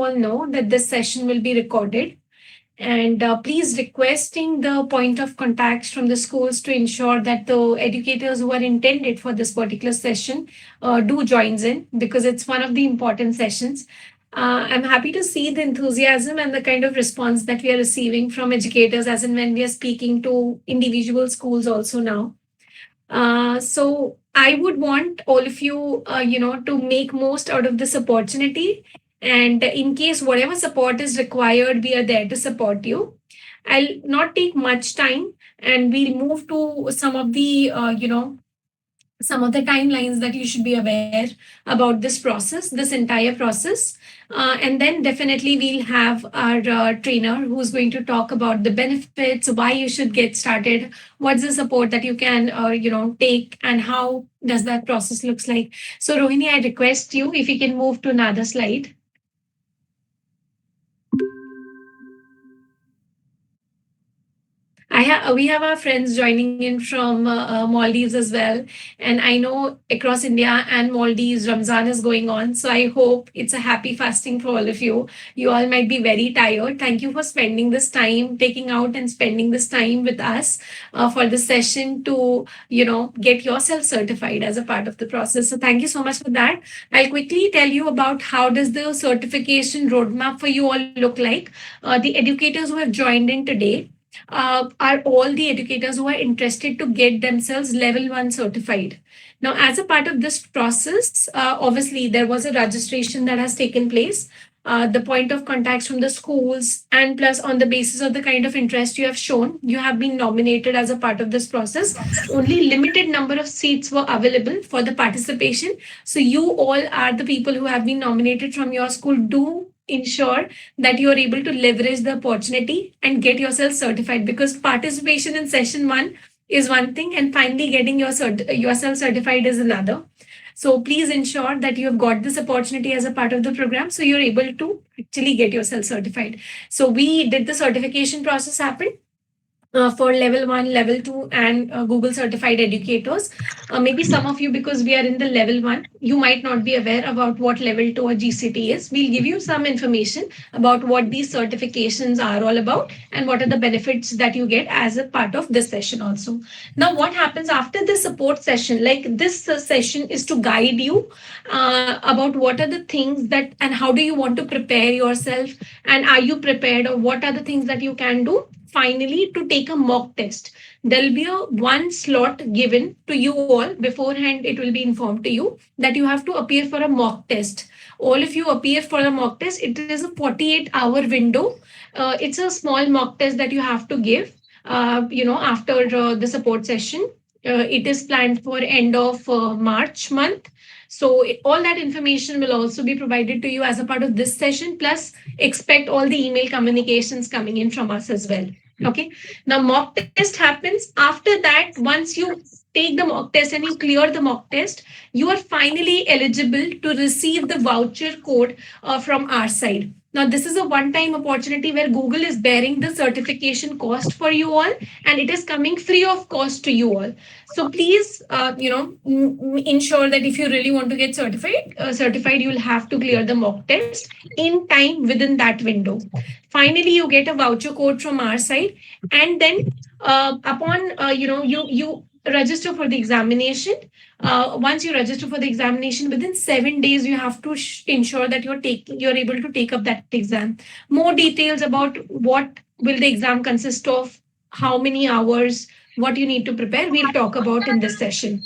all know that this session will be recorded. And please requesting the point of contacts from the schools to ensure that the educators who are intended for this particular session do joins in, because it's one of the important sessions. I'm happy to see the enthusiasm and the kind of response that we are receiving from educators as and when we are speaking to individual schools also now. So I would want all of you, to make most out of this opportunity. And in case whatever support is required, we are there to support you. I'll not take much time, and we'll move to some of the timelines that you should be aware about this process, this entire process. And then definitely we'll have our trainer who's going to talk about the benefits, why you should get started, what's the support that you can, take, and how does that process looks like. So Rohini, I request you if you can move to another slide. We have our friends joining in from Maldives as well, and I know across India and Maldives Ramzan is going on. So I hope it's a happy fasting for all of you. You all might be very tired. Thank you for spending this time, taking out and spending this time with us for the session to get yourself certified as a part of the process. So thank you so much for that. I'll quickly tell you about how does the certification roadmap for you all look like. The educators who have joined in today are all the educators who are interested to get themselves level 1 certified. Now, as a part of this process, obviously there was a registration that has taken place. The point of contacts from the schools, and plus on the basis of the kind of interest you have shown, you have been nominated as a part of this process. Only limited number of seats were available for the participation. So you all are the people who have been nominated from your school. Do ensure that you are able to leverage the opportunity and get yourself certified, because participation in session 1 is one thing and finally getting yourself certified is another. So please ensure that you have got this opportunity as a part of the program, so you're able to actually get yourself certified. So we did the certification process happen for level 1, level 2, and Google certified educators. Maybe some of you, because we are in the level 1, you might not be aware about what level 2 or GCT is. We'll give you some information about what these certifications are all about and what are the benefits that you get as a part of this session also. Now, what happens after the support session? Like this session is to guide you about what are the things that and how do you want to prepare yourself, and are you prepared, or what are the things that you can do finally to take a mock test. There'll be a one slot given to you all beforehand. It will be informed to you that you have to appear for a mock test. All of you appear for a mock test. It is a 48-hour window. It's a small mock test that you have to give after the support session. It is planned for end of March month. So all that information will also be provided to you as a part of this session. Plus, expect all the email communications coming in from us as well. Okay. Now, mock test happens. After that, once you take the mock test and you clear the mock test, you are finally eligible to receive the voucher code from our side. Now, this is a one-time opportunity where Google is bearing the certification cost for you all, and it is coming free of cost to you all. So please, ensure that if you really want to get certified, you'll have to clear the mock test in time within that window. Finally, you get a voucher code from our side, and then upon you register for the examination. Once you register for the examination, within 7 days, you have to ensure that you're able to take up that exam. More details about what will the exam consist of, how many hours, what you need to prepare, we'll talk about in this session.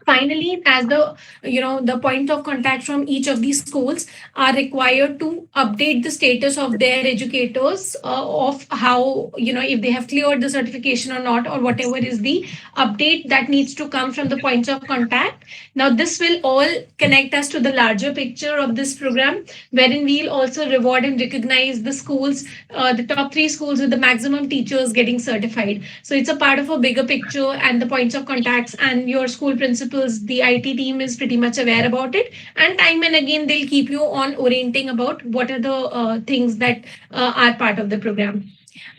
Finally, as the point of contact from each of these schools are required to update the status of their educators of how, if they have cleared the certification or not, or whatever is the update that needs to come from the points of contact. Now, this will all connect us to the larger picture of this program, wherein we'll also reward and recognize the schools, the top 3 schools with the maximum teachers getting certified. So it's a part of a bigger picture, and the points of contacts and your school principals, the IT team is pretty much aware about it. And time and again, they'll keep you on orienting about what are the things that are part of the program.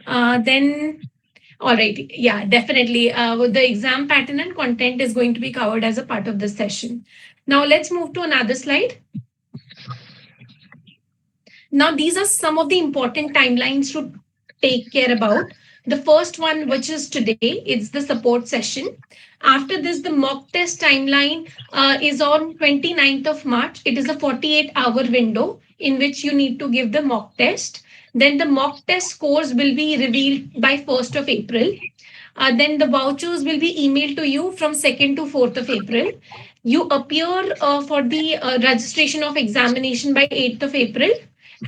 Then all right. Yeah, definitely. The exam pattern and content is going to be covered as a part of this session. Now let's move to another slide. Now, these are some of the important timelines to take care about. The first one, which is today, it's the support session. After this, the mock test timeline is on 29th of March. It is a 48-hour window in which you need to give the mock test. Then the mock test scores will be revealed by 1st of April. Then the vouchers will be emailed to you from 2nd to 4th of April. You appear for the registration of examination by 8th of April.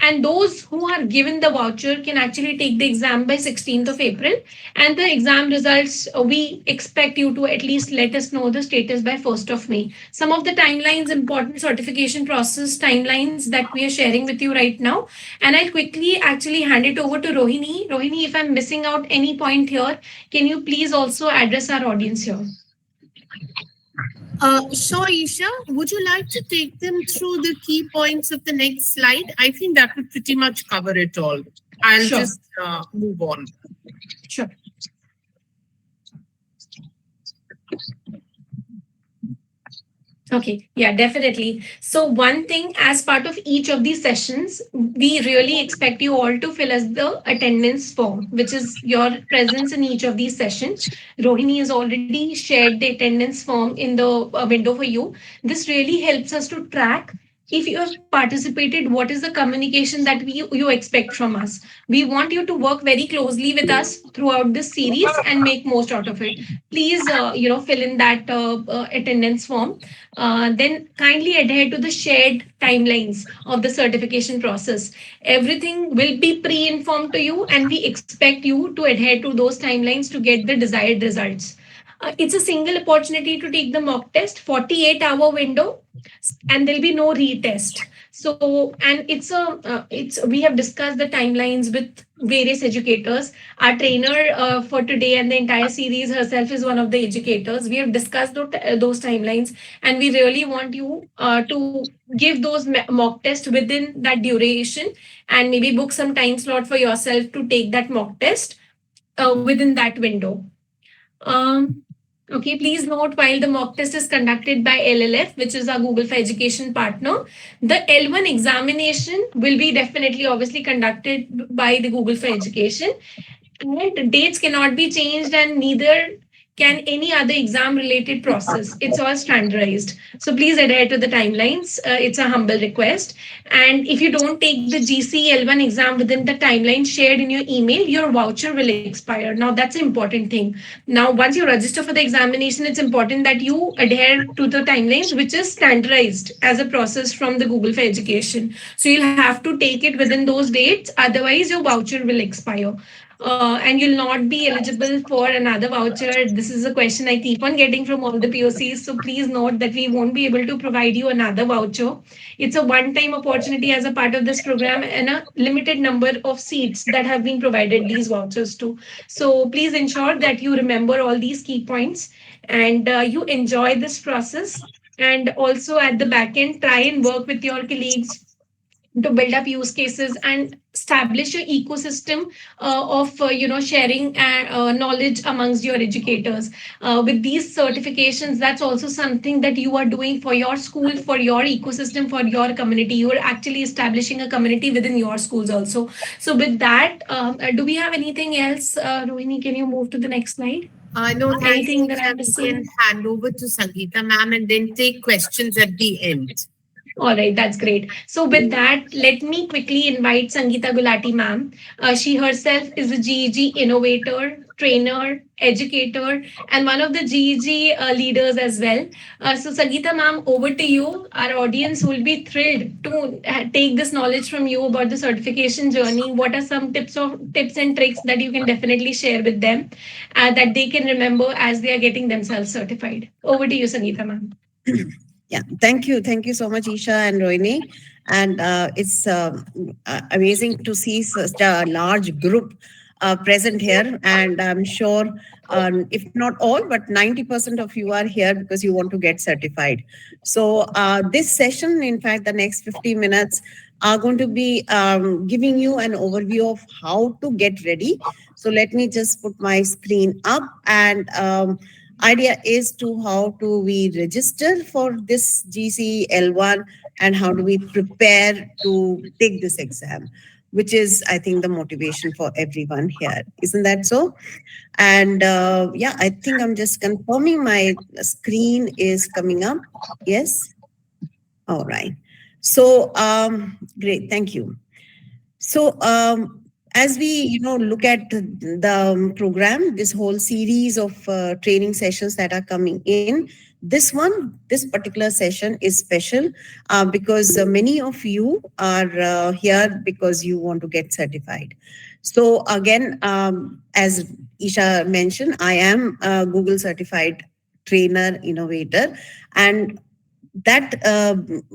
And those who are given the voucher can actually take the exam by 16th of April. And the exam results, we expect you to at least let us know the status by 1st of May. Some of the timelines, important certification process timelines that we are sharing with you right now. And I'll quickly actually hand it over to Rohini. Rohini, if I'm missing out any point here, can you please also address our audience here? Sure, Isha. Would you like to take them through the key points of the next slide? I think that would pretty much cover it all. I'll just move on. Sure. Okay, yeah, definitely. So, one thing as part of each of these sessions, we really expect you all to fill us the attendance form, which is your presence in each of these sessions. Rohini has already shared the attendance form in the window for you. This really helps us to track if you have participated, what is the communication that you expect from us. We want you to work very closely with us throughout this series and make most out of it. Please, fill in that attendance form. Then kindly adhere to the shared timelines of the certification process. Everything will be pre-informed to you, and we expect you to adhere to those timelines to get the desired results. It's a single opportunity to take the mock test, 48-hour window, and there'll be no retest. So, and it's we have discussed the timelines with various educators. Our trainer for today and the entire series herself is one of the educators. We have discussed those timelines, and we really want you to give those mock tests within that duration, and maybe book some time slot for yourself to take that mock test within that window. Okay, please note, while the mock test is conducted by LLF, which is our Google for Education partner, the L1 examination will be definitely obviously conducted by the Google for Education. And dates cannot be changed, and neither can any other exam related process. It's all standardized. So please adhere to the timelines. It's a humble request. And if you don't take the GCE L1 exam within the timeline shared in your email, your voucher will expire. Now, that's an important thing. Now, once you register for the examination, it's important that you adhere to the timelines, which is standardized as a process from the Google for Education. So you'll have to take it within those dates, otherwise, your voucher will expire. And you'll not be eligible for another voucher. This is a question I keep on getting from all the POCs. So please note that we won't be able to provide you another voucher. It's a one-time opportunity as a part of this program, and a limited number of seats that have been provided these vouchers to. So please ensure that you remember all these key points, and you enjoy this process. And also at the back end, try and work with your colleagues to build up use cases and establish an ecosystem of sharing knowledge amongst your educators. With these certifications, that's also something that you are doing for your school, for your ecosystem, for your community. You are actually establishing a community within your schools also. So with that, do we have anything else? Rohini, can you move to the next slide? No, thank Anything you. that I'm We can missing? hand over to Sangeeta ma'am and then take questions at the end. All right, that's great. So, with that, let me quickly invite Sangeeta Gulati ma'am. She herself is a GEG innovator, trainer, educator, and one of the GEG leaders as well. So, Sangeeta ma'am, over to you. Our audience will be thrilled to take this knowledge from you about the certification journey. What are some tips and tricks that you can definitely share with them that they can remember as they are getting themselves certified? Over to you, Sangeeta ma'am. Yeah, thank you. Thank you so much, Isha and Rohini. And it's amazing to see such a large group present here. And I'm sure, if not all, but 90% of you are here because you want to get certified. So this session, in fact, the next 50 minutes are going to be giving you an overview of how to get ready. So let me just put my screen up, and idea is to how to we register for this GCE L1 and how do we prepare to take this exam, which is, I think, the motivation for everyone here. Isn't that so? And yeah, I think I'm just confirming my screen is coming up. Yes. All right. So, great. Thank you. So, as we look at the program, this whole series of training sessions that are coming in, this particular session is special because many of you are here because you want to get certified. So again, as Isha mentioned, I am a Google certified trainer innovator, and that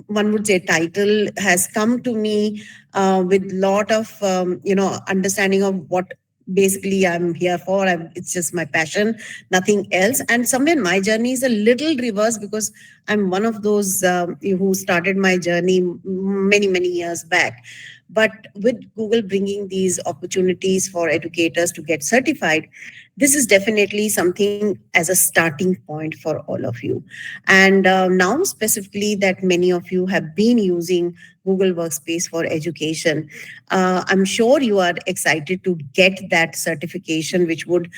one would say title has come to me with lot of understanding of what basically I'm here for. It's just my passion, nothing else. And somewhere my journey is a little reverse because I'm one of those who started my journey many years back. But with Google bringing these opportunities for educators to get certified, this is definitely something as a starting point for all of you. And now, specifically, that many of you have been using Google Workspace for education, I'm sure you are excited to get that certification, which would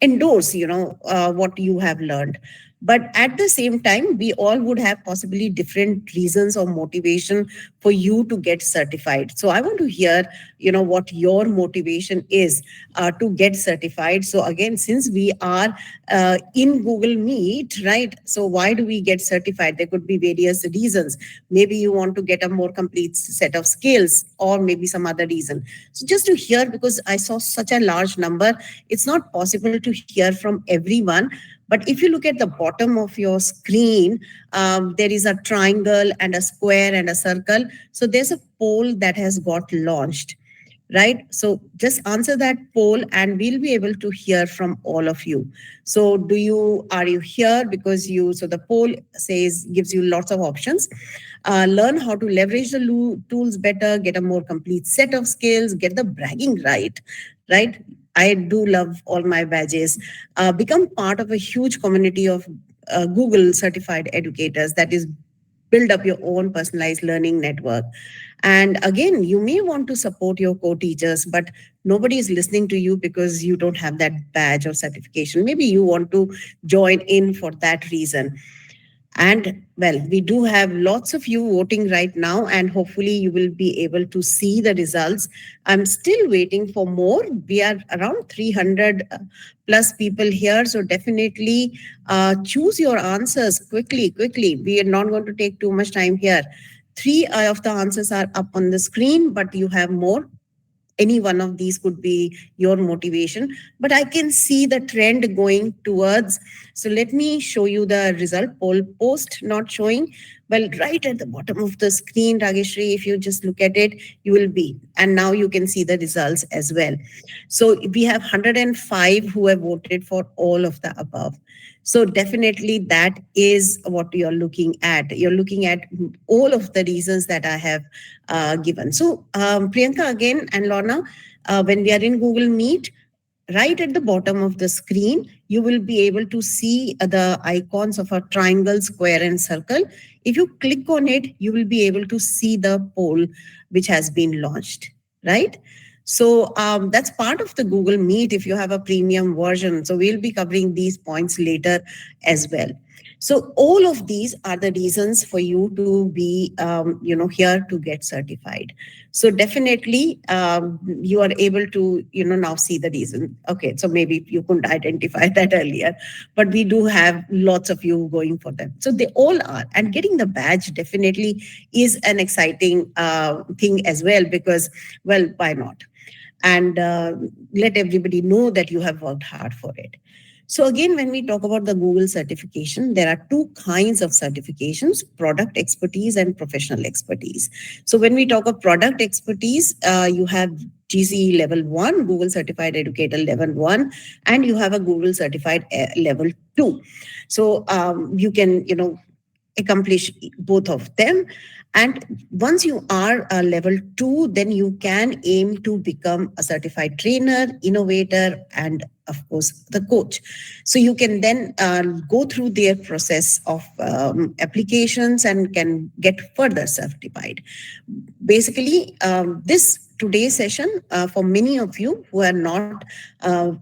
endorse, what you have learned. But at the same time, we all would have possibly different reasons or motivation for you to get certified. So I want to hear, what your motivation is to get certified. So again, since we are in Google Meet, right? So why do we get certified? There could be various reasons. Maybe you want to get a more complete set of skills, or maybe some other reason. So just to hear, because I saw such a large number, it's not possible to hear from everyone. But if you look at the bottom of your screen, there is a triangle and a square and a circle. So there's a poll that has got launched, right? So just answer that poll and we'll be able to hear from all of you. So are you here because so the poll gives you lots of options. Learn how to leverage the tools better, get a more complete set of skills, get the bragging right? I do love all my badges. Become part of a huge community of Google certified educators, that is, build up your own personalized learning network. And again, you may want to support your co-teachers, but nobody is listening to you because you don't have that badge or certification. Maybe you want to join in for that reason. And well, we do have lots of you voting right now, and hopefully you will be able to see the results. I'm still waiting for more. We are around 300 plus people here. So definitely choose your answers quickly. We are not going to take too much time here. Three of the answers are up on the screen, but you have more. Any one of these could be your motivation, but I can see the trend going towards. So let me show you the result. Poll post not showing. Well, right at the bottom of the screen, Rageshri, if you just look at it, you will be. And now you can see the results as well. So we have 105 who have voted for all of the above. So definitely that is what you're looking at. You're looking at all of the reasons that I have given. So Priyanka again and Lorna, when we are in Google Meet, right at the bottom of the screen, you will be able to see the icons of a triangle, square, and circle. If you click on it, you will be able to see the poll which has been launched, right? So that's part of the Google Meet if you have a premium version. So we'll be covering these points later as well. So all of these are the reasons for you to be, here to get certified. So definitely you are able to, now see the reason. Okay, so maybe you couldn't identify that earlier, but we do have lots of you going for them. So they all are. And getting the badge definitely is an exciting thing as well, because, well, why not? And let everybody know that you have worked hard for it. So again, when we talk about the Google certification, there are two kinds of certifications: product expertise and professional expertise. So when we talk of product expertise, you have GCE Level 1, Google Certified Educator Level 1, and you have a Google Certified Level 2. So you can, accomplish both of them. And once you are a level 2, then you can aim to become a certified trainer, innovator, and of course the coach. So you can then go through their process of applications and can get further certified. Basically, this today's session, for many of you who are not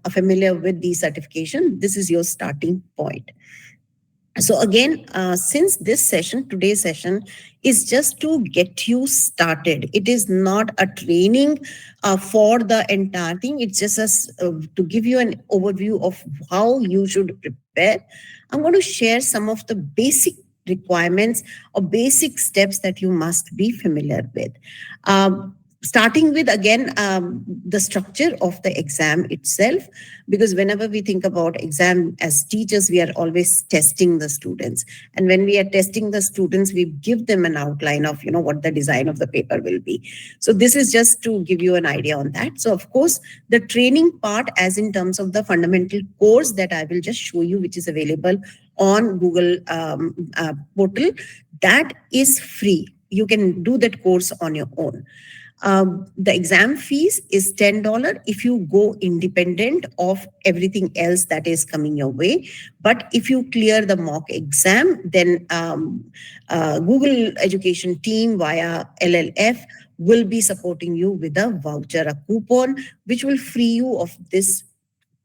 familiar with the certification, this is your starting point. So again, since this session, today's session is just to get you started. It is not a training for the entire thing. It's just to give you an overview of how you should prepare. I'm going to share some of the basic requirements or basic steps that you must be familiar with. Starting with, again, the structure of the exam itself, because whenever we think about exam as teachers, we are always testing the students. And when we are testing the students, we give them an outline of, what the design of the paper will be. So this is just to give you an idea on that. So of course, the training part, as in terms of the fundamental course that I will just show you, which is available on Google portal, that is free. You can do that course on your own. The exam fees is $10 if you go independent of everything else that is coming your way. But if you clear the mock exam, then Google Education team via LLF will be supporting you with a voucher, a coupon, which will free you of this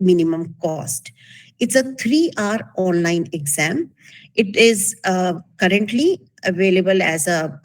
minimum cost. It's a 3-hour online exam. It is currently available as a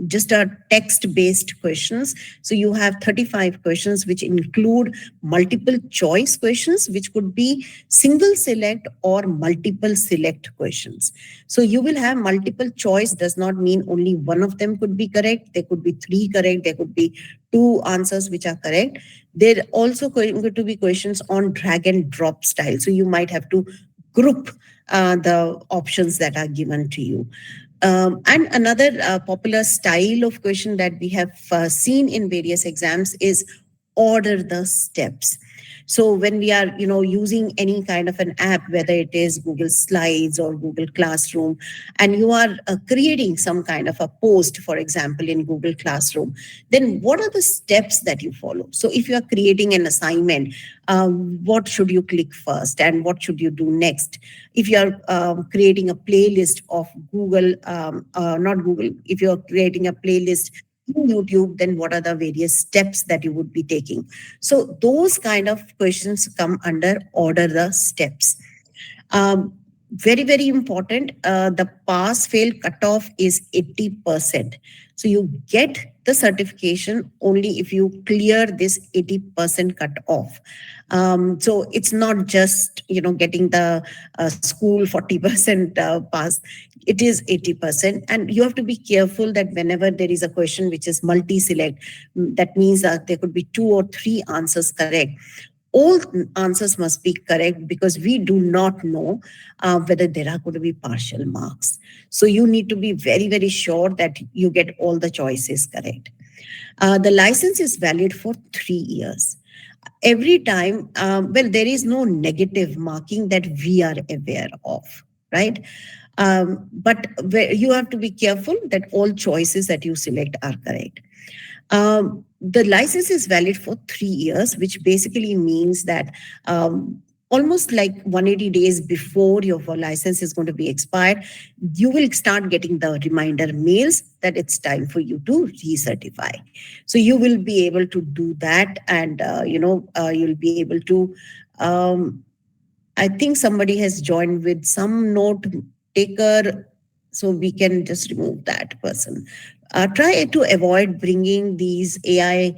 just a text-based questions. So you have 35 questions, which include multiple choice questions, which could be single select or multiple select questions. So you will have multiple choice, does not mean only one of them could be correct. There could be 3 correct. There could be 2 answers which are correct. There also going to be questions on drag and drop style. So you might have to group the options that are given to you. And another popular style of question that we have seen in various exams is order the steps. So when we are, using any kind of an app, whether it is Google Slides or Google Classroom, and you are creating some kind of a post, for example, in Google Classroom, then what are the steps that you follow? So if you are creating an assignment, what should you click first and what should you do next? If you are creating a playlist of Google, not Google, if you are creating a playlist in YouTube, then what are the various steps that you would be taking? So those kind of questions come under order the steps. Very, very important. The pass-fail cutoff is 80%. So you get the certification only if you clear this 80% cutoff. So it's not just, getting the school 40% pass. It is 80%. And you have to be careful that whenever there is a question which is multi-select, that means that there could be 2 or 3 answers correct. All answers must be correct because we do not know whether there are going to be partial marks. So you need to be very, very sure that you get all the choices correct. The license is valid for 3 years. Every time, there is no negative marking that we are aware of, right? But you have to be careful that all choices that you select are correct. The license is valid for 3 years, which basically means that almost like 180 days before your license is going to be expired, you will start getting the reminder mails that it's time for you to recertify. So you will be able to do that, and you'll be able to. I think somebody has joined with some note taker, so we can just remove that person. Try to avoid bringing these AI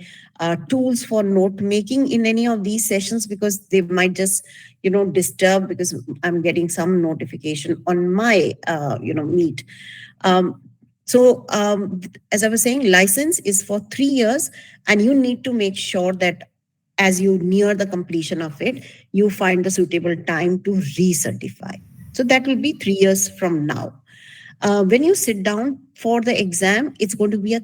tools for note making in any of these sessions, because they might just disturb, because I'm getting some notification on my Meet. As I was saying, license is for 3 years, and you need to make sure that as you near the completion of it, you find the suitable time to recertify. So that will be 3 years from now. When you sit down for the exam, it's going to be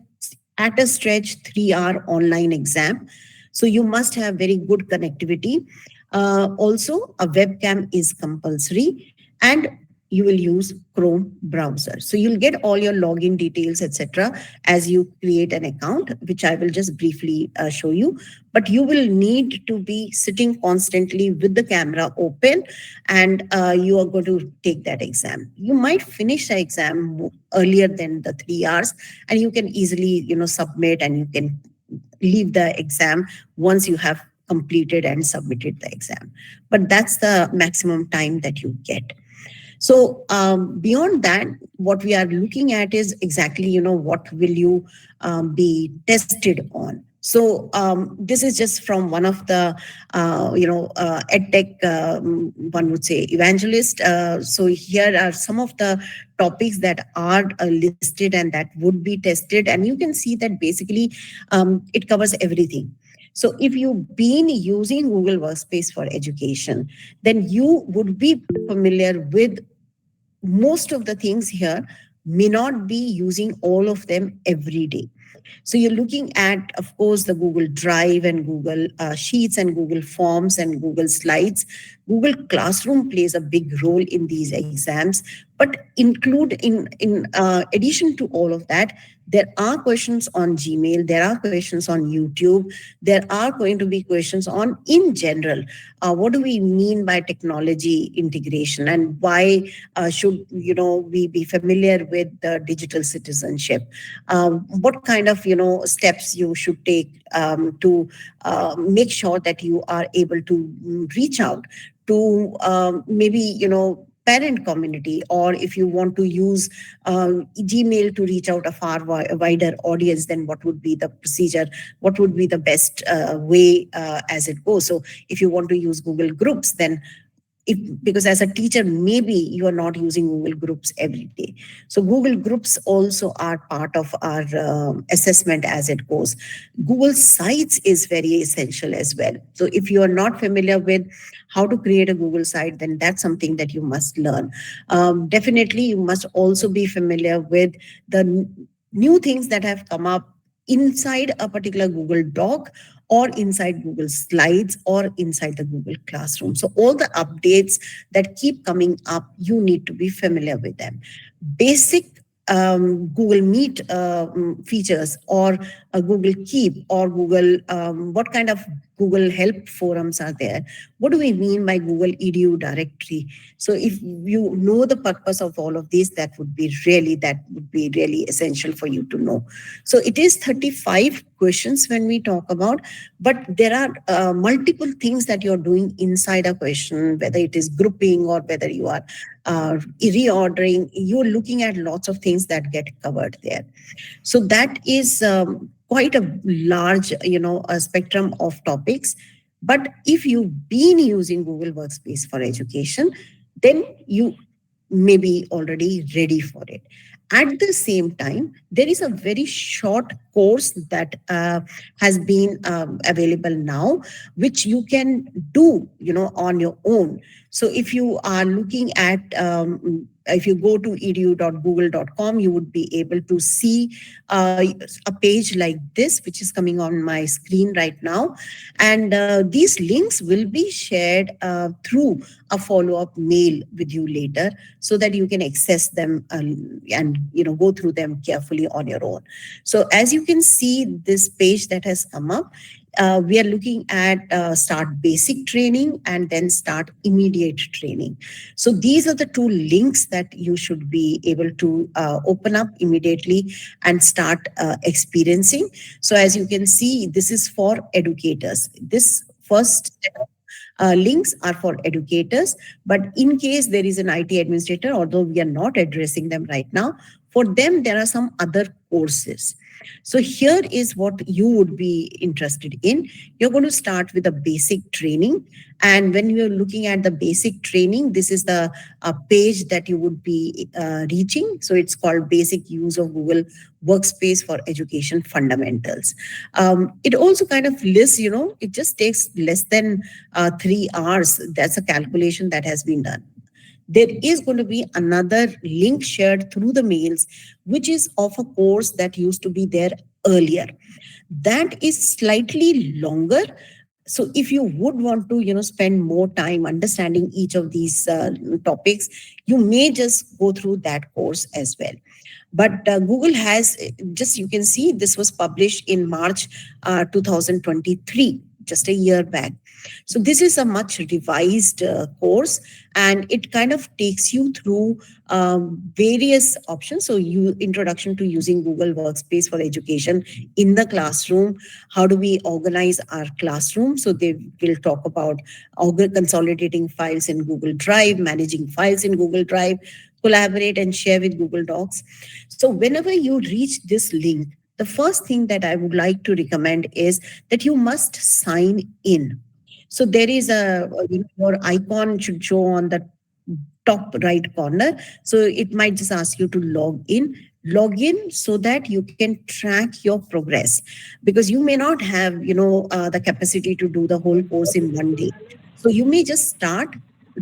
at a stretch 3-hour online exam. So you must have very good connectivity. Also, a webcam is compulsory. And you will use Chrome browser. So you'll get all your login details, etc., as you create an account, which I will just briefly show you. But you will need to be sitting constantly with the camera open, and you are going to take that exam. You might finish the exam earlier than the 3 hours, and you can easily, submit, and you can leave the exam once you have completed and submitted the exam. But that's the maximum time that you get. So beyond that, what we are looking at is exactly, what will you be tested on. So this is just from one of the, edtech, one would say, evangelist. So here are some of the topics that are listed and that would be tested. And you can see that basically it covers everything. So if you've been using Google Workspace for education, then you would be familiar with most of the things here. May not be using all of them every day. So you're looking at, of course, the Google Drive and Google Sheets and Google Forms and Google Slides. Google Classroom plays a big role in these exams. But in addition to all of that, there are questions on Gmail, there are questions on YouTube, there are going to be questions on, in general, what do we mean by technology integration, and why should we be familiar with the digital citizenship? What kind of steps you should take to make sure that you are able to reach out to maybe parent community, or if you want to use Gmail to reach out a far wider audience, then what would be the procedure, what would be the best way as it goes. So if you want to use Google Groups, then because as a teacher, maybe you are not using Google Groups every day. So Google Groups also are part of our assessment as it goes. Google Sites is very essential as well. So if you are not familiar with how to create a Google site, then that's something that you must learn. Definitely, you must also be familiar with the new things that have come up inside a particular Google Doc, or inside Google Slides, or inside the Google Classroom. So all the updates that keep coming up, you need to be familiar with them. Basic Google Meet features, or Google Keep, or Google, what kind of Google Help forums are there? What do we mean by Google Edu directory? So if you know the purpose of all of these, that would be really essential for you to know. So it is 35 questions when we talk about, but there are multiple things that you're doing inside a question, whether it is grouping or whether you are reordering. You're looking at lots of things that get covered there. So that is quite a large, a spectrum of topics. But if you've been using Google Workspace for education, then you may be already ready for it. At the same time, there is a very short course that has been available now, which you can do, on your own. So if you are looking at, if you go to edu.google.com, you would be able to see a page like this, which is coming on my screen right now. And these links will be shared through a follow-up mail with you later, so that you can access them and go through them carefully on your own. So as you can see, this page that has come up, we are looking at start basic training and then start immediate training. So these are the two links that you should be able to open up immediately and start experiencing. So as you can see, this is for educators. This first set of links are for educators, but in case there is an IT administrator, although we are not addressing them right now, for them there are some other courses. So here is what you would be interested in. You're going to start with a basic training. And when you're looking at the basic training, this is the page that you would be reaching. So it's called Basic Use of Google Workspace for Education Fundamentals. It also kind of lists, it just takes less than 3 hours. That's a calculation that has been done. There is going to be another link shared through the mails, which is of a course that used to be there earlier. That is slightly longer. So if you would want to, spend more time understanding each of these topics, you may just go through that course as well. But Google has, just you can see, this was published in March 2023, just a year back. So this is a much revised course, and it kind of takes you through various options. So you introduction to using Google Workspace for education in the classroom. How do we organize our classroom? So they will talk about consolidating files in Google Drive, managing files in Google Drive, collaborate and share with Google Docs. So whenever you reach this link, the first thing that I would like to recommend is that you must sign in. So there is your icon should show on the top right corner. So it might just ask you to log in so that you can track your progress, because you may not have the capacity to do the whole course in one day. So you may just start,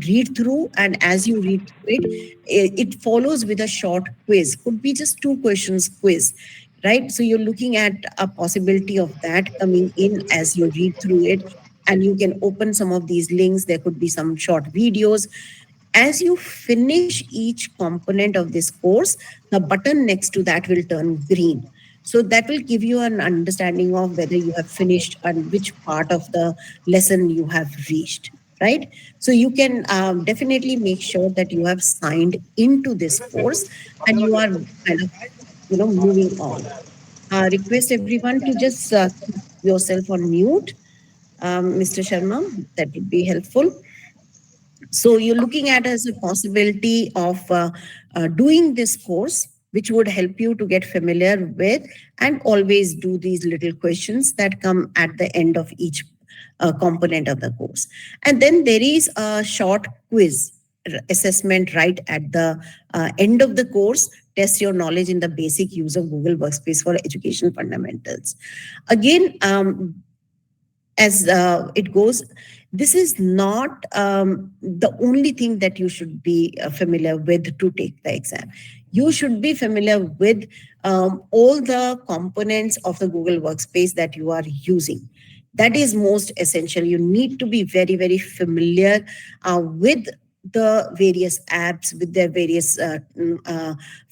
read through, and as you read through it, it follows with a short quiz. Could be just 2 questions quiz, right? So you're looking at a possibility of that coming in as you read through it, and you can open some of these links. There could be some short videos. As you finish each component of this course, the button next to that will turn green. So that will give you an understanding of whether you have finished and which part of the lesson you have reached, right? So you can definitely make sure that you have signed into this course and you are kind of, moving on. Request everyone to just keep yourself on mute, Mr. Sharma. That would be helpful. So you're looking at as a possibility of doing this course, which would help you to get familiar with and always do these little questions that come at the end of each component of the course. And then there is a short quiz assessment right at the end of the course. Test your knowledge in the basic use of Google Workspace for education fundamentals. Again, as it goes, this is not the only thing that you should be familiar with to take the exam. You should be familiar with all the components of the Google Workspace that you are using. That is most essential. You need to be very, very familiar with the various apps, with their various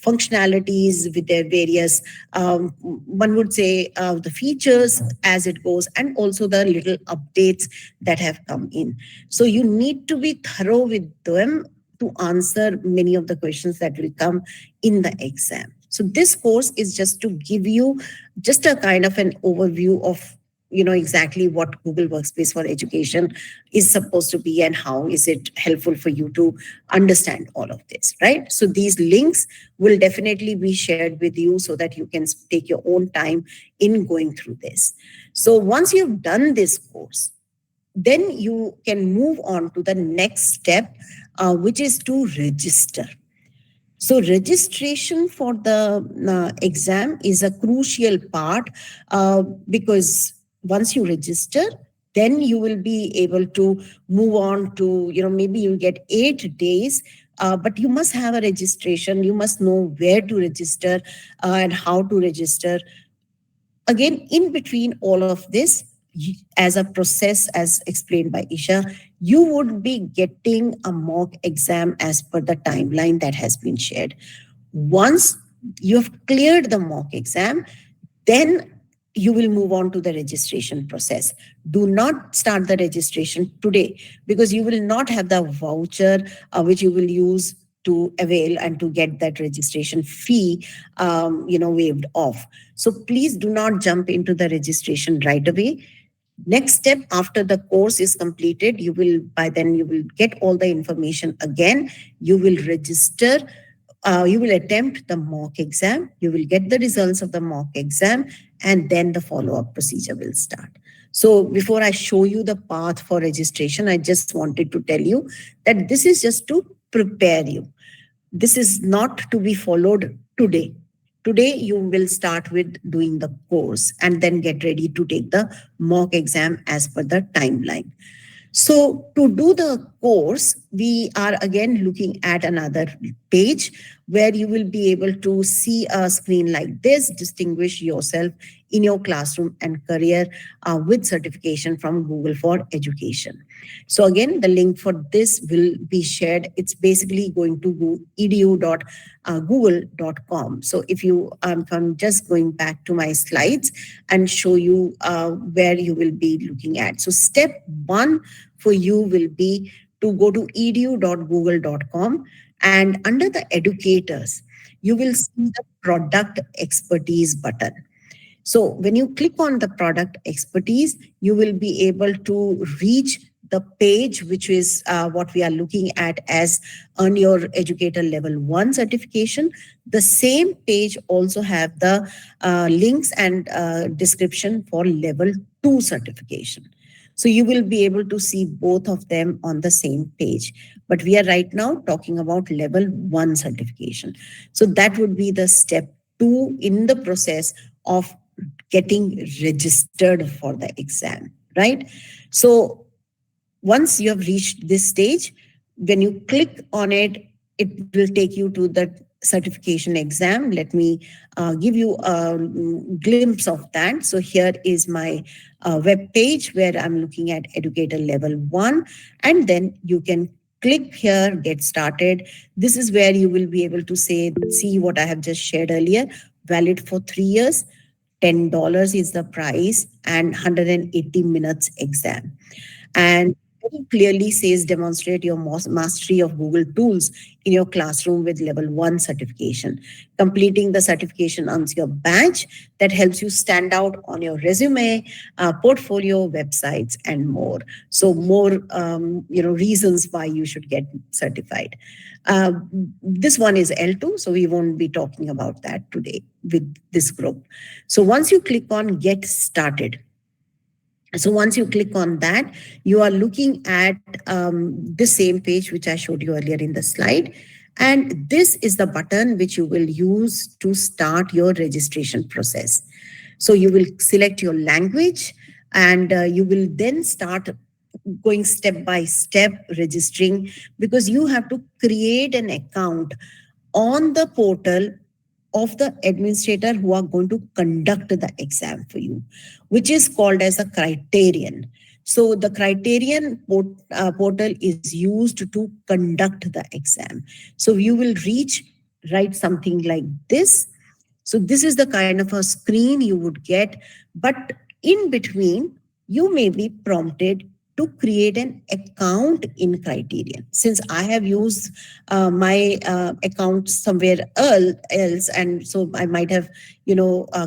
functionalities, with their various, one would say, the features as it goes, and also the little updates that have come in. So you need to be thorough with them to answer many of the questions that will come in the exam. So this course is just to give you just a kind of an overview of exactly what Google Workspace for Education is supposed to be and how is it helpful for you to understand all of this, right? So these links will definitely be shared with you so that you can take your own time in going through this. So once you've done this course, then you can move on to the next step, which is to register. So registration for the exam is a crucial part because once you register, then you will be able to move on to, maybe you'll get 8 days, but you must have a registration. You must know where to register and how to register. Again, in between all of this, as a process, as explained by Isha, you would be getting a mock exam as per the timeline that has been shared. Once you have cleared the mock exam, then you will move on to the registration process. Do not start the registration today because you will not have the voucher which you will use to avail and to get that registration fee waived off. So please do not jump into the registration right away. Next step, after the course is completed, you will get all the information again. You will register. You will attempt the mock exam. You will get the results of the mock exam, and then the follow-up procedure will start. So before I show you the path for registration, I just wanted to tell you that this is just to prepare you. This is not to be followed today. Today, you will start with doing the course and then get ready to take the mock exam as per the timeline. So to do the course, we are again looking at another page where you will be able to see a screen like this, distinguish yourself in your classroom and career with certification from Google for Education. So again, the link for this will be shared. It's basically going to go edu.google.com. So if I'm just going back to my slides and show you where you will be looking at. So step one for you will be to go to edu.google.com, and under the educators, you will see the product expertise button. So when you click on the product expertise, you will be able to reach the page, which is what we are looking at as Earn Your Educator Level 1 certification. The same page also have the links and description for Level 2 certification. So you will be able to see both of them on the same page. But we are right now talking about Level 1 certification. So that would be the step 2 in the process of getting registered for the exam, right? So once you have reached this stage, when you click on it, it will take you to the certification exam. Let me give you a glimpse of that. So here is my web page where I'm looking at Educator Level 1, and then you can click here, get started. This is where you will be able to see what I have just shared earlier, valid for 3 years. $10 is the price and 180 minutes exam. And very clearly says demonstrate your mastery of Google tools in your classroom with level 1 certification. Completing the certification earns your badge that helps you stand out on your resume, portfolio, websites, and more. So more reasons why you should get certified. This one is L2, so we won't be talking about that today with this group. So once you click on Get Started, so once you click on that, you are looking at the same page which I showed you earlier in the slide. And this is the button which you will use to start your registration process. So you will select your language, and you will then start going step by step registering, because you have to create an account on the portal of the administrator who are going to conduct the exam for you, which is called as a criterion. So the criterion portal is used to conduct the exam. So you will write something like this. So this is the kind of a screen you would get, but in between, you may be prompted to create an account in Criterion. Since I have used my account somewhere else, and so I might have,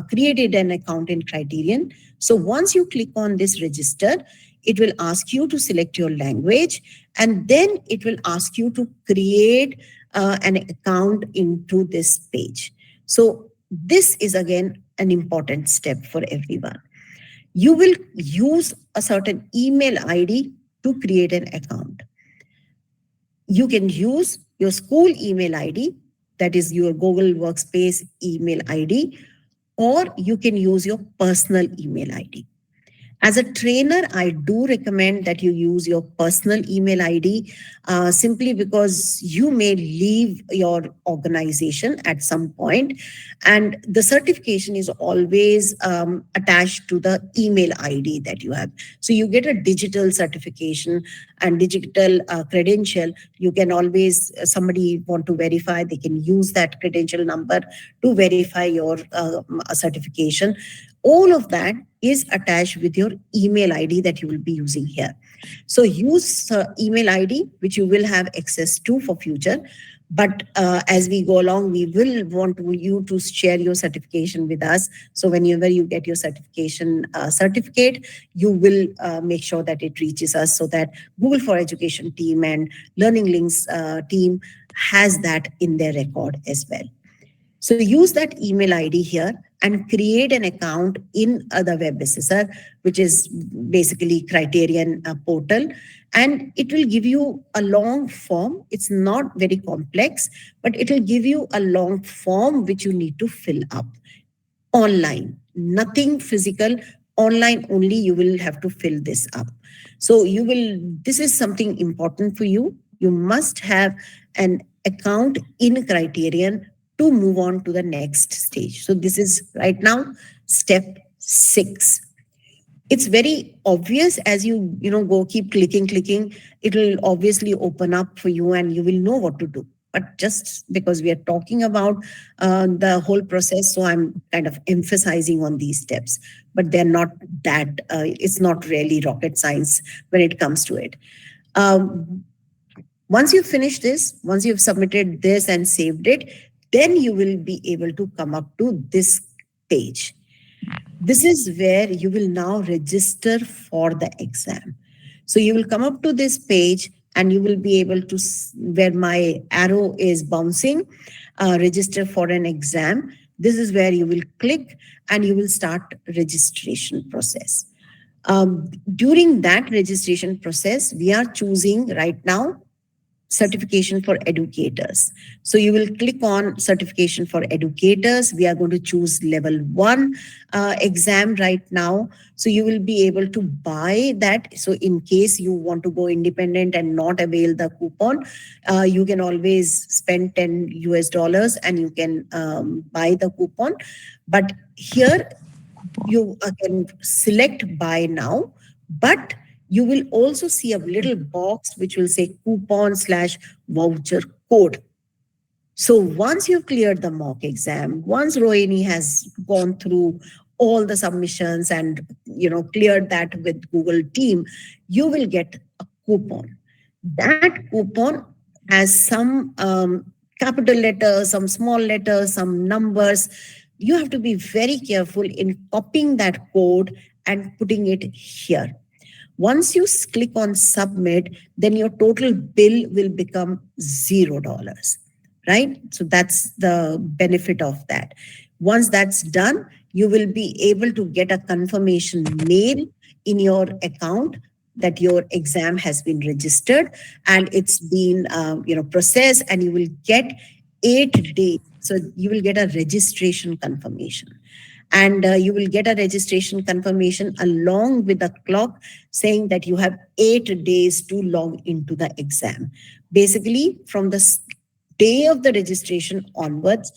created an account in Criterion. So once you click on this register, it will ask you to select your language, and then it will ask you to create an account into this page. So this is again an important step for everyone. You will use a certain email ID to create an account. You can use your school email ID, that is your Google Workspace email ID, or you can use your personal email ID. As a trainer, I do recommend that you use your personal email ID simply because you may leave your organization at some point, and the certification is always attached to the email ID that you have. So you get a digital certification and digital credential. You can always, somebody want to verify, they can use that credential number to verify your certification. All of that is attached with your email ID that you will be using here. So use email ID, which you will have access to for future. But as we go along, we will want you to share your certification with us. So whenever you get your certification certificate, you will make sure that it reaches us, so that Google for Education team and Learning Links team has that in their record as well. So use that email ID here and create an account in the web assessor, which is basically Criterion portal. And it will give you a long form. It's not very complex, but it will give you a long form which you need to fill up online. Nothing physical, online only you will have to fill this up. So this is something important for you, you must have an account in criterion to move on to the next stage. So this is right now step 6. It's very obvious as you go keep clicking, it will obviously open up for you and you will know what to do. But just because we are talking about the whole process, so I'm kind of emphasizing on these steps, but they're not that it's not really rocket science when it comes to it. um, Once you finish this, once you've submitted this and saved it, then you will be able to come up to this page. This is where you will now register for the exam. So you will come up to this page and you will be able to, where my arrow is bouncing, register for an exam. This is where you will click and you will start registration process. During that registration process, we are choosing right now certification for educators. So you will click on certification for educators. We are going to choose level 1 exam right now. So you will be able to buy that. So in case you want to go independent and not avail the coupon, you can always spend $10 and you can buy the coupon. But here you can select buy now, but you will also see a little box which will say coupon/voucher code. So once you've cleared the mock exam, once Rohini has gone through all the submissions and cleared that with Google team, you will get a coupon. That coupon has some capital letters, some small letters, some numbers. You have to be very careful in copying that code and putting it here. Once you click on submit, then your total bill will become $0, right? So that's the benefit of that. Once that's done, you will be able to get a confirmation mail in your account that your exam has been registered and it's been processed, and you will get 8 days. So you will get a registration confirmation. And you will get a registration confirmation along with a clock saying that you have 8 days to log into the exam. Basically, from the day of the registration onwards,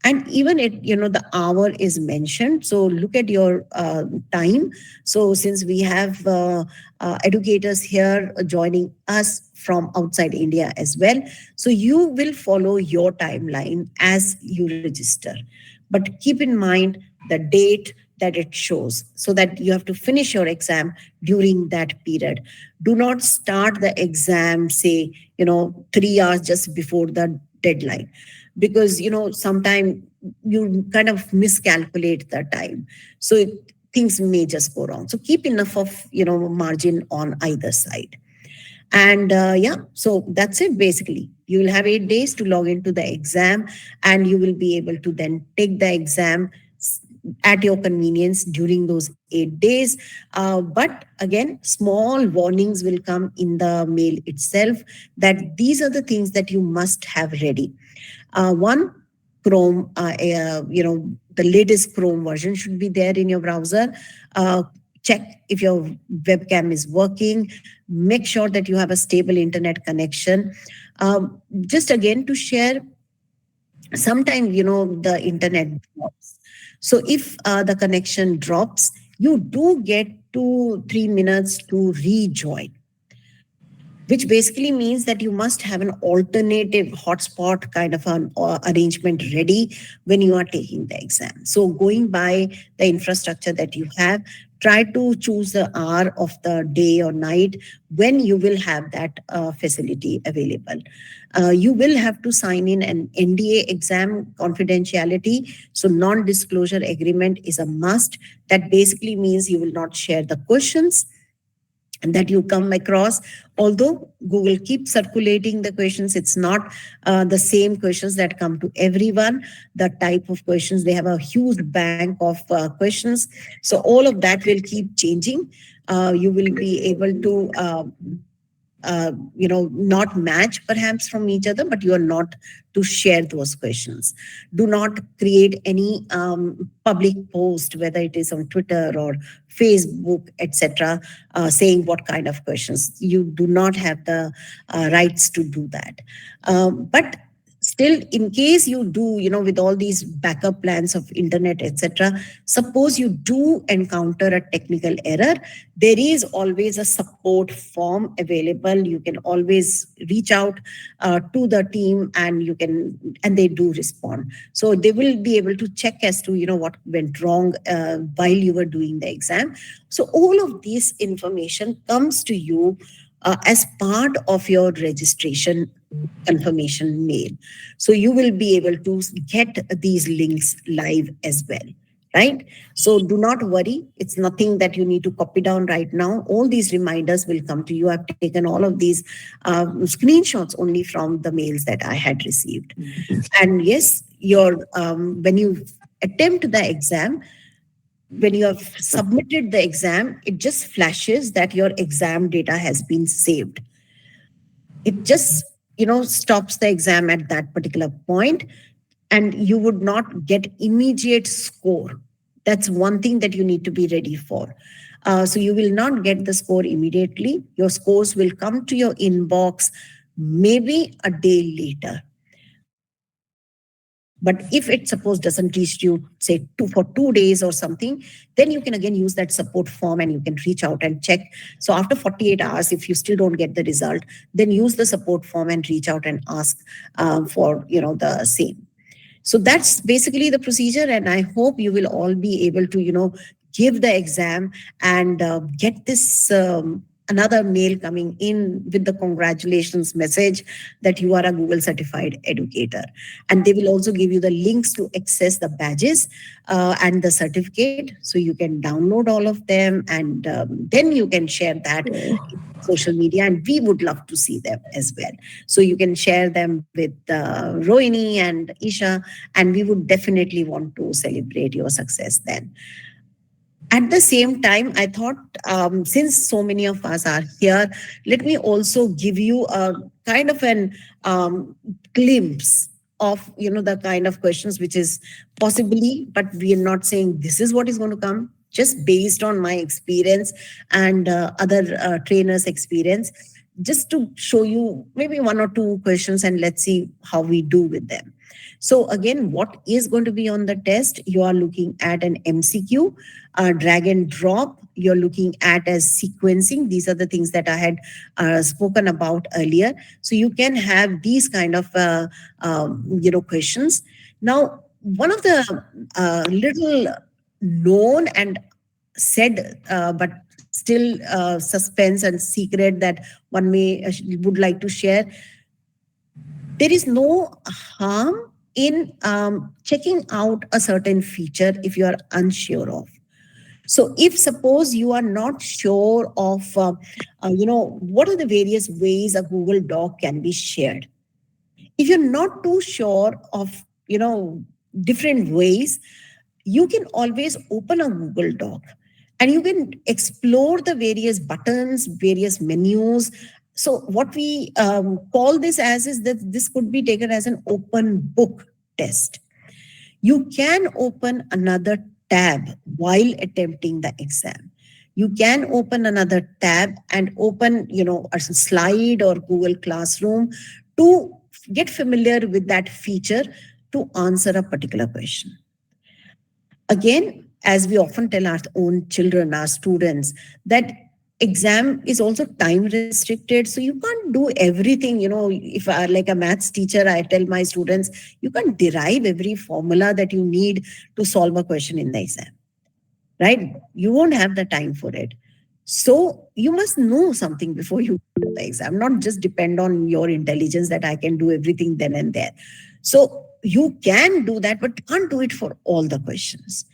and even the hour is mentioned. So look at your time. So since we have educators here joining us from outside India as well, so you will follow your timeline as you register. But keep in mind the date that it shows, so that you have to finish your exam during that period. Do not start the exam, say, 3 hours just before the deadline, because, sometimes you kind of miscalculate the time. So things may just go wrong. So keep enough of, margin on either side. And so that's it basically. You will have 8 days to log into the exam, and you will be able to then take the exam at your convenience during those 8 days. But again, small warnings will come in the mail itself that these are the things that you must have ready. One, Chrome, the latest Chrome version should be there in your browser. Check if your webcam is working. Make sure that you have a stable internet connection. Just again to share, sometimes, the internet drops. So if the connection drops, you do get 2-3 minutes to rejoin, which basically means that you must have an alternative hotspot kind of an arrangement ready when you are taking the exam. So going by the infrastructure that you have, try to choose the hour of the day or night when you will have that facility available. You will have to sign in an NDA, exam confidentiality. So non-disclosure agreement is a must. That basically means you will not share the questions and that you come across. Although Google keeps circulating the questions, it's not the same questions that come to everyone. The type of questions, they have a huge bank of questions. So all of that will keep changing. You will be able to not match perhaps from each other, but you are not to share those questions. Do not create any public post, whether it is on Twitter or Facebook, etc., saying what kind of questions. You do not have the rights to do that. But still, in case you do, with all these backup plans of internet, etc., suppose you do encounter a technical error, there is always a support form available. You can always reach out to the team, and and they do respond. So they will be able to check as to what went wrong while you were doing the exam. So all of this information comes to you as part of your registration confirmation mail. So you will be able to get these links live as well. Right? So do not worry. It's nothing that you need to copy down right now. All these reminders will come to you. I've taken all of these screenshots only from the mails that I had received. And yes, when you attempt the exam, when you have submitted the exam, it just flashes that your exam data has been saved. It just stops the exam at that particular point, and you would not get immediate score. That's one thing that you need to be ready for. So you will not get the score immediately. Your scores will come to your inbox maybe a day later. But if it suppose doesn't reach you, say for 2 days or something, then you can again use that support form and you can reach out and check. So after 48 hours, if you still don't get the result, then use the support form and reach out and ask for the same. So that's basically the procedure, and I hope you will all be able to give the exam and get this another mail coming in with the congratulations message that you are a Google certified educator. And they will also give you the links to access the badges and the certificate, so you can download all of them, and then you can share that social media, and we would love to see them as well. So you can share them with Rohini and Isha, and we would definitely want to celebrate your success then. At the same time, I thought, since so many of us are here, let me also give you a kind of an glimpse of the kind of questions which is possibly, but we are not saying this is what is going to come, just based on my experience and other trainers' experience, just to show you maybe one or two questions, and let's see how we do with them. So again, what is going to be on the test? You are looking at an MCQ, drag and drop. You're looking at as sequencing. These are the things that I had spoken about earlier. So you can have these kind of questions. Now, one of the little known and said, but still suspense and secret that one would like to share, there is no harm in checking out a certain feature if you are unsure of. So if suppose you are not sure of, what are the various ways a Google Doc can be shared. If you're not too sure of, different ways, you can always open a Google Doc and you can explore the various buttons, various menus. So what we call this as is that this could be taken as an open book test. You can open another tab while attempting the exam. You can open another tab and open, a slide or Google Classroom to get familiar with that feature to answer a particular question. Again, as we often tell our own children, our students, that exam is also time restricted. So you can't do everything. If I like a maths teacher, I tell my students, you can't derive every formula that you need to solve a question in the exam, right? You won't have the time for it. So you must know something before you do the exam, not just depend on your intelligence that I can do everything then and there. So you can do that, but can't do it for all the questions.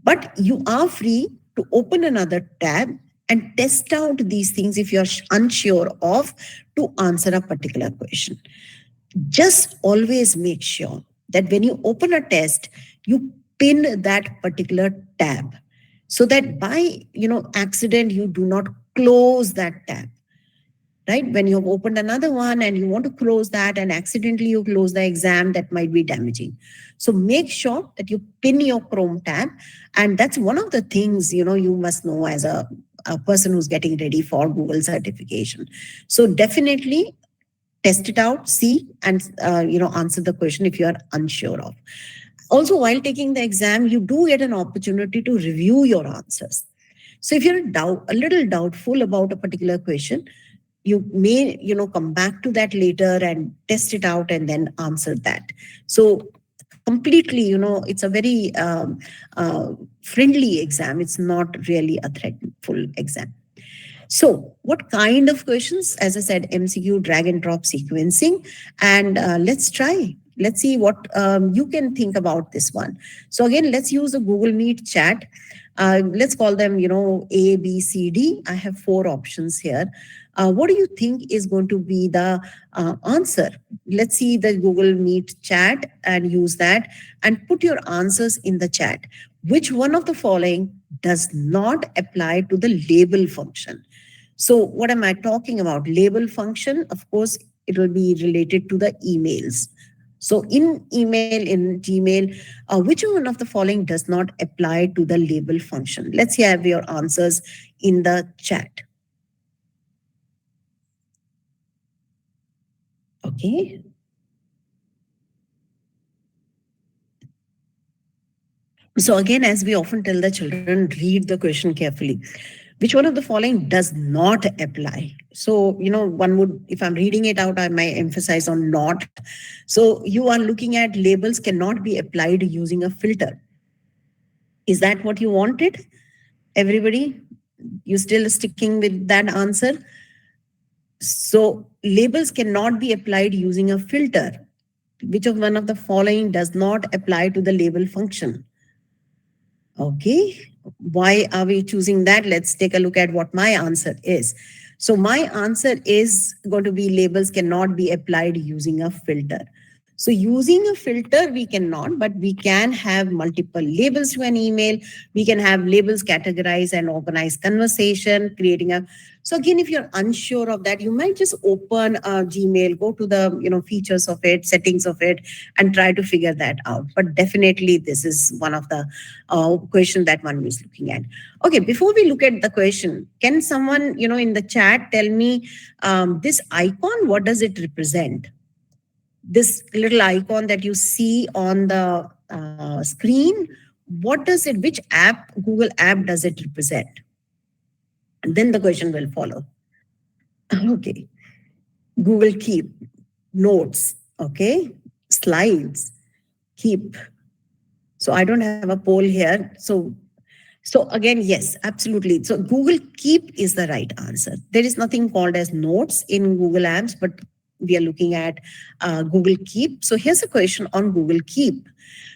But you are free to open another tab and test out these things if you're unsure of to answer a particular question. Just always make sure that when you open a test, you pin that particular tab so that by accident you do not close that tab. right? When you've opened another one and you want to close that and accidentally you close the exam, that might be damaging. So make sure that you pin your Chrome tab. And that's one of the things, you must know as a person who's getting ready for Google certification. So definitely test it out, see, and answer the question if you are unsure of. Also, while taking the exam, you do get an opportunity to review your answers. So if you're a little doubtful about a particular question, you may come back to that later and test it out and then answer that. So completely, it's a very friendly exam. It's not really a threatful exam. So what kind of questions? As I said, MCQ, drag and drop sequencing. And let's try. Let's see what you can think about this one. So again, let's use a Google Meet chat. Let's call them, A, B, C, D. I have 4 options here. What do you think is going to be the answer? Let's see the Google Meet chat and use that and put your answers in the chat. Which one of the following does not apply to the label function? So what am I talking about? Label function, of course, it will be related to the emails. So in email, in Gmail, which one of the following does not apply to the label function? Let's have your answers in the chat. Okay. So again, as we often tell the children, read the question carefully. Which one of the following does not apply? So, one would, if I'm reading it out, I might emphasize on not. So you are looking at labels cannot be applied using a filter. Is that what you wanted? Everybody, you still sticking with that answer? So labels cannot be applied using a filter. Which of one of the following does not apply to the label function? Okay, why are we choosing that? Let's take a look at what my answer is. So my answer is going to be labels cannot be applied using a filter. So using a filter, we cannot, but we can have multiple labels to an email. We can have labels categorize and organize conversation, creating a. So again, if you're unsure of that, you might just open a Gmail, go to the features of it, settings of it, and try to figure that out. But definitely, this is one of the question that one is looking at. Okay, before we look at the question, can someone in the chat tell me this icon? What does it represent? This little icon that you see on the screen, what does it, which app, Google app does it represent? And then the question will follow. Okay. Google Keep, Notes, okay, Slides, Keep. So I don't have a poll here. So again, yes, absolutely. So Google Keep is the right answer. There is nothing called as Notes in Google Apps, but we are looking at Google Keep. So here's a question on Google Keep.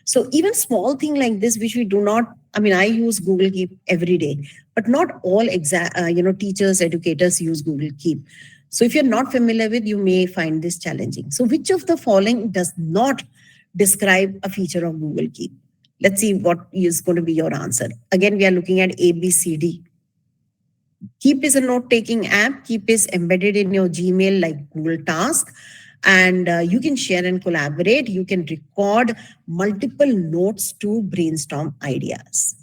So even small thing like this, which we do not, I use Google Keep every day, but not all teachers, educators use Google Keep. So if you're not familiar with, you may find this challenging. So which of the following does not describe a feature of Google Keep? Let's see what is going to be your answer. Again, we are looking at A, B, C, D. Keep is a note-taking app. Keep is embedded in your Gmail like Google Task. And you can share and collaborate. You can record multiple notes to brainstorm ideas.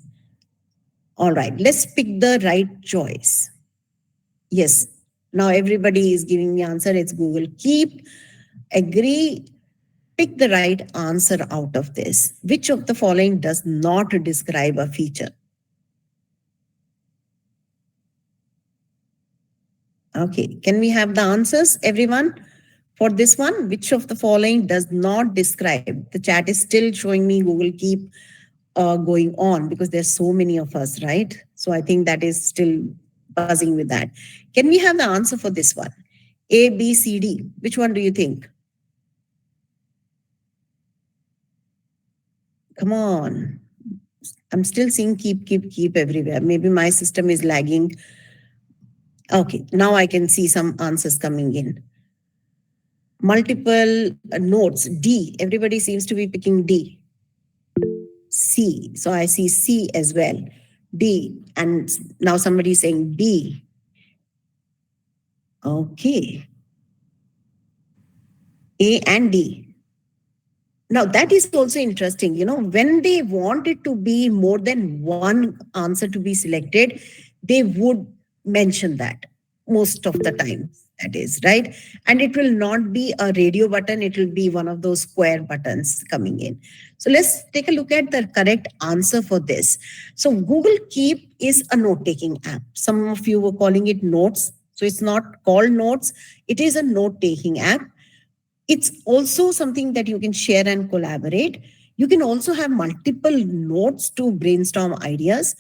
All right, let's pick the right choice. Yes, now everybody is giving the answer. It's Google Keep. Agree. Pick the right answer out of this. Which of the following does not describe a feature? Okay, can we have the answers, everyone? For this one, which of the following does not describe? The chat is still showing me Google Keep going on because there's so many of us, right? So I think that is still buzzing with that. Can we have the answer for this one? A, B, C, D. Which one do you think? Come on. I'm still seeing keep everywhere. Maybe my system is lagging. Okay, now I can see some answers coming in. Multiple notes. D. Everybody seems to be picking D. C. So I see C as well. D. And now somebody is saying B. Okay. A and D. Now, that is also interesting. When they want it to be more than one answer to be selected, they would mention that most of the time. That is right. And it will not be a radio button, it will be one of those square buttons coming in. So, let's take a look at the correct answer for this. So, Google Keep is a note taking app. Some of you were calling it Notes. So, it's not called Notes, it is a note taking app. It's also something that you can share and collaborate. You can also have multiple notes to brainstorm ideas.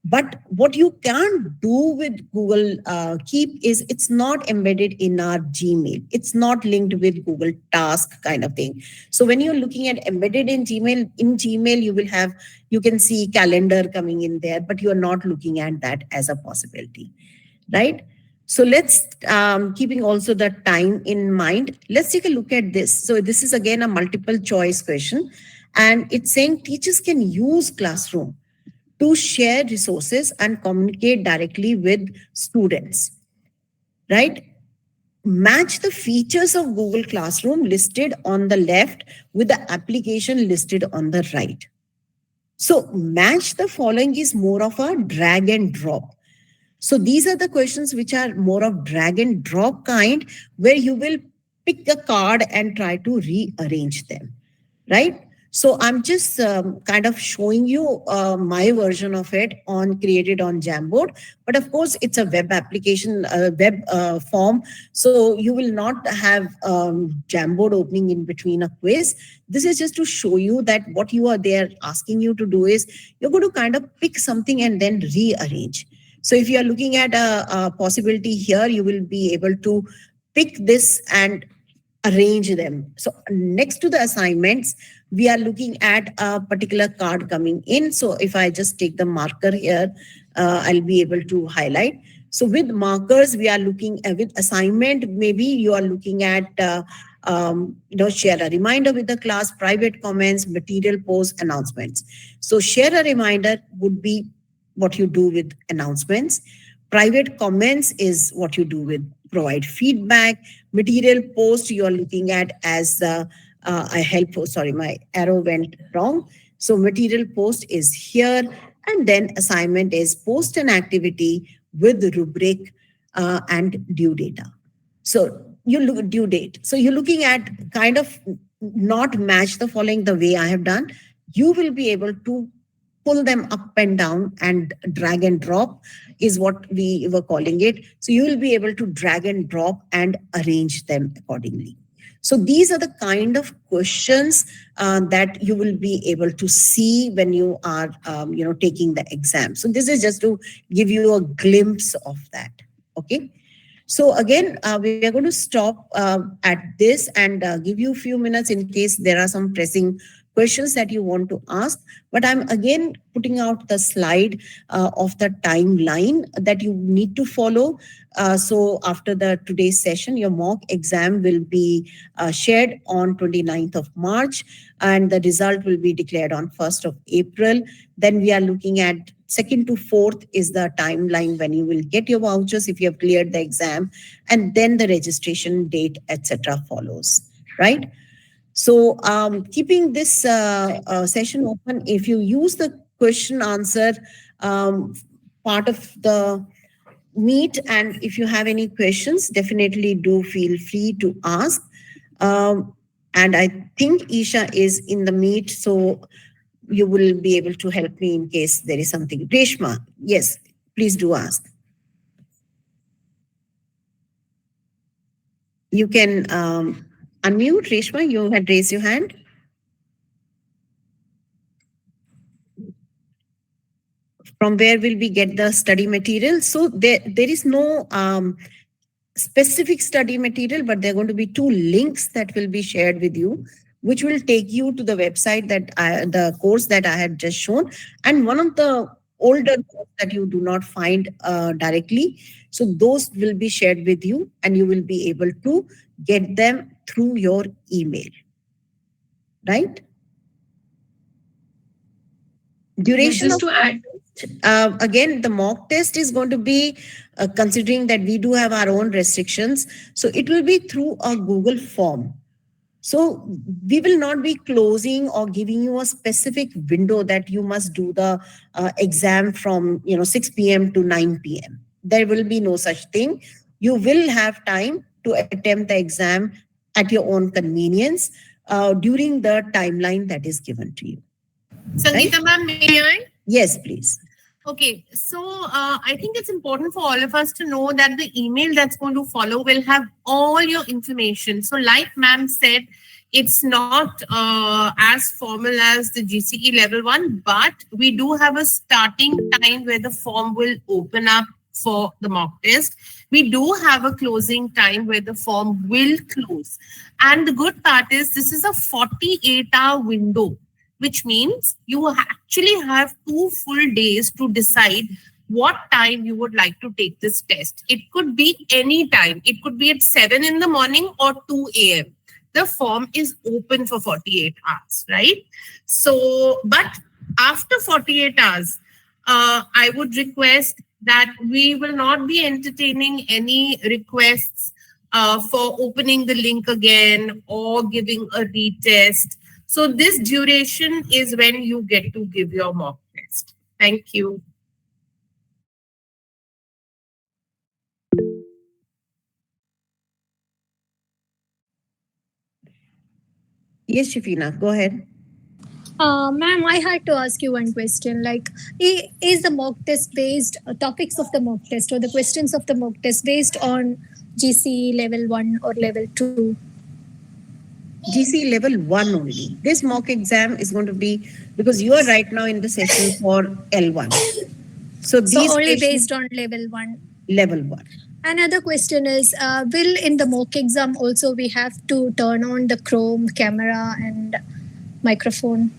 But what you can't do with Google Keep is it's not embedded in our Gmail. It's not linked with Google Task kind of thing. So when you're looking at embedded in Gmail, you can see calendar coming in there, but you're not looking at that as a possibility, right? So let's, keeping also the time in mind, let's take a look at this. So this is again a multiple choice question, and it's saying teachers can use Classroom to share resources and communicate directly with students, right? Match the features of Google Classroom listed on the left with the application listed on the right. So match the following is more of a drag and drop. So these are the questions which are more of drag and drop kind, where you will pick a card and try to rearrange them, right? So I'm just kind of showing you my version of it on created on Jamboard. But of course, it's a web application, web form. So you will not have Jamboard opening in between a quiz. This is just to show you that what you are there asking you to do is you're going to kind of pick something and then rearrange. So if you are looking at a possibility here, you will be able to pick this and arrange them. So next to the assignments, we are looking at a particular card coming in. So if I just take the marker here, I'll be able to highlight. So with markers, we are looking at with assignment, maybe you are looking at, share a reminder with the class, private comments, material posts, announcements. So share a reminder would be what you do with announcements. Private comments is what you do with provide feedback. Material post you are looking at as I help. Sorry, my arrow went wrong. So material post is here, and then assignment is post an activity with rubric and due data. So you look due date. So you're looking at kind of not match the following the way I have done. You will be able to pull them up and down, and drag and drop is what we were calling it. So you will be able to drag and drop and arrange them accordingly. So these are the kind of questions that you will be able to see when you are, taking the exam. So this is just to give you a glimpse of that. Okay. So again, we are going to stop at this and give you a few minutes in case there are some pressing questions that you want to ask. But I'm again putting out the slide of the timeline that you need to follow. So after the today's session, your mock exam will be shared on 29th of March, and the result will be declared on 1st of April. Then we are looking at 2nd to 4th is the timeline when you will get your vouchers if you have cleared the exam, and then the registration date, etc. follows, right? So keeping this session open, if you use the question answer part of the meet, and if you have any questions, definitely do feel free to ask. And I think Isha is in the meet, so you will be able to help me in case there is something. Reshma, yes, please do ask. You can unmute, Reshma. You had raised your hand. From where will we get the study material? So there is no specific study material, but there are going to be 2 links that will be shared with you, which will take you to the website the course that I had just shown, and one of the older course that you do not find directly. So those will be shared with you, and you will be able to get them through your email, right? Duration Just of to add, Again, the mock test is going to be considering that we do have our own restrictions. So it will be through a Google form. So we will not be closing or giving you a specific window that you must do the exam from 6 p.m. to 9 p.m. There will be no such thing. You will have time to attempt the exam at your own convenience during the timeline that is given to you. Right? Sangeeta ma'am, may I? Yes, please. Okay, so I think it's important for all of us to know that the email that's going to follow will have all your information. So, like ma'am said, it's not as formal as the GCE level 1, but we do have a starting time where the form will open up for the mock test. We do have a closing time where the form will close. And the good part is this is a 48-hour window, which means you actually have 2 full days to decide what time you would like to take this test. It could be any time. It could be at 7 in the morning or 2 a.m. The form is open for 48 hours, right? So, but after 48 hours, I would request that we will not be entertaining any requests for opening the link again or giving a retest. So this duration is when you get to give your mock test. Thank you. Yes, Shafina, go ahead. Ma'am, I had to ask you one question. Like, is the mock test based, topics of the mock test or the questions of the mock test based on GCE level 1 or level 2? GC level 1 only. This mock exam is going to be because you are right now in the session for L1. So So these only questions, based on level 1. level 1. Another question is, will in the mock exam also we have to turn on the Chrome camera and microphone?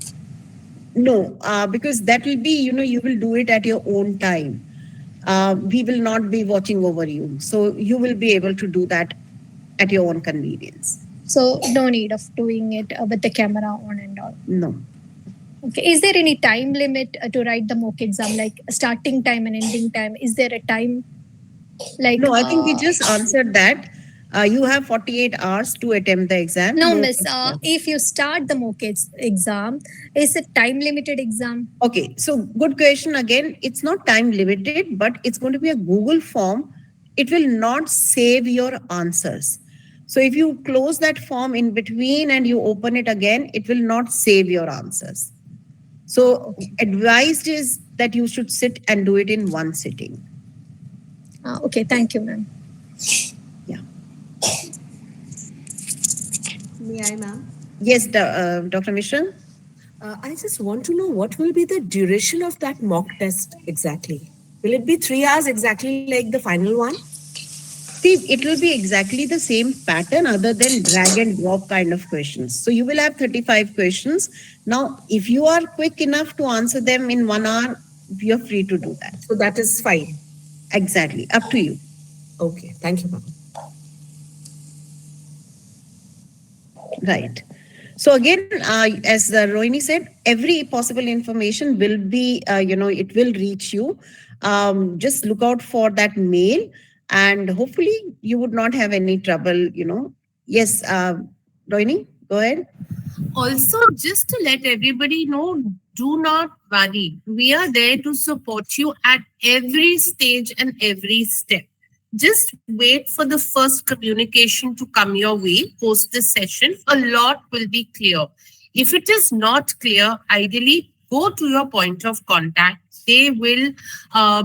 No, because that will be, you will do it at your own time. We will not be watching over you. So you will be able to do that at your own convenience. So no need of doing it with the camera on and all. No. Okay. Is there any time limit to write the mock exam, like starting time and ending time? Is there a time? Like No, I think we just answered that. You have 48 hours to attempt the exam. no, No miss. response. If you start the mock exam, is it time limited exam? Okay, so good question again. It's not time limited, but it's going to be a Google form. It will not save your answers. So if you close that form in between and you open it again, it will not save your answers. So advised is that you should sit and do it in one sitting. Okay, thank you, ma'am. Yeah. May I, ma'am? Yes, Dr. Mishra. I just want to know what will be the duration of that mock test exactly. Will it be 3 hours exactly like the final one? See, it will be exactly the same pattern other than drag and drop kind of questions. So you will have 35 questions. Now, if you are quick enough to answer them in 1 hour, you're free to do that. So that is fine. Exactly. Up to you. Okay. Thank you, ma'am. Right. So again, as Rohini said, every possible information will be, it will reach you. Just look out for that mail and hopefully you would not have any trouble. Yes, Rohini, go ahead. Also, just to let everybody know, do not worry. We are there to support you at every stage and every step. Just wait for the first communication to come your way post this session. A lot will be clear. If it is not clear, ideally go to your point of contact. They will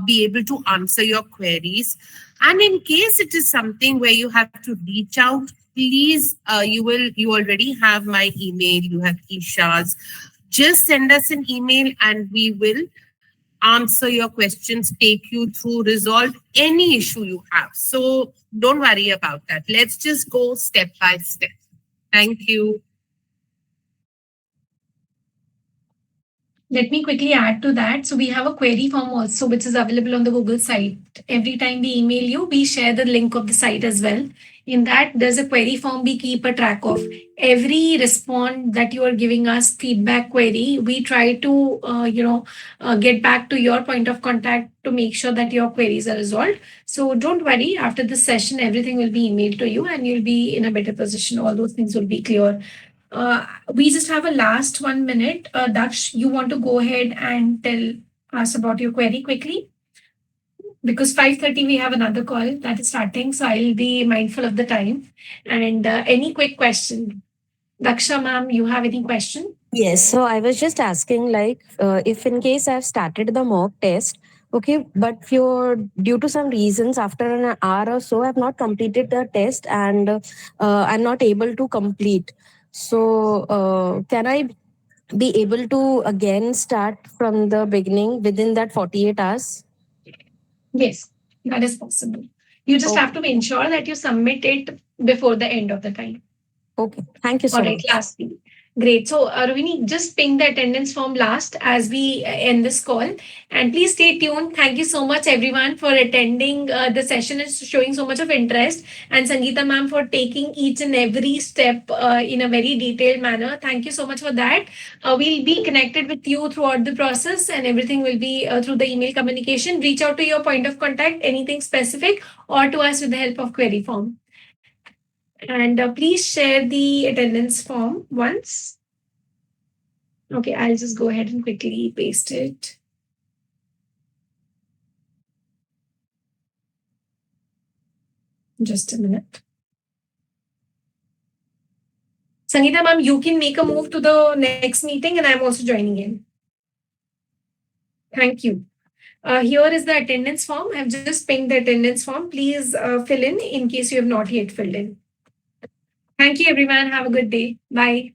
be able to answer your queries. And in case it is something where you have to reach out, please, you already have my email, you have Isha's. Just send us an email and we will answer your questions, take you through, resolve any issue you have. So don't worry about that. Let's just go step by step. Thank you. Let me quickly add to that. So we have a query form also, which is available on the Google site. Every time we email you, we share the link of the site as well. In that, there's a query form we keep a track of. Every response that you are giving us feedback query, we try to, get back to your point of contact to make sure that your queries are resolved. So don't worry. After this session, everything will be emailed to you, and you'll be in a better position. All those things will be clear. We just have a last 1 minute. Daksh, you want to go ahead and tell us about your query quickly? Because 5:30 we have another call that is starting, so I'll be mindful of the time. And any quick question? Daksha ma'am, you have any question? Yes, so I was just asking, like, if in case I've started the mock test, okay, but for due to some reasons, after an hour or so, I've not completed the test and I'm not able to complete. So, can I be able to again start from the beginning within that 48 hours? Yes, that is possible. You just have to ensure that you submit it before the end of the time. Okay, thank you All so right, much. lastly. Great. So, Ravini, just ping the attendance form last as we end this call. And please stay tuned. Thank you so much, everyone, for attending the session and showing so much of interest. And Sangeeta ma'am for taking each and every step in a very detailed manner. Thank you so much for that. We'll be connected with you throughout the process, and everything will be through the email communication. Reach out to your point of contact, anything specific, or to us with the help of query form. And please share the attendance form once. Okay, I'll just go ahead and quickly paste it. Just a minute. Sangeeta ma'am, you can make a move to the next meeting and I'm also joining in. Thank you. Here is the attendance form. I've just pinged the attendance form. Please fill in case you have not yet filled in. Thank you, everyone. Have a good day. Bye.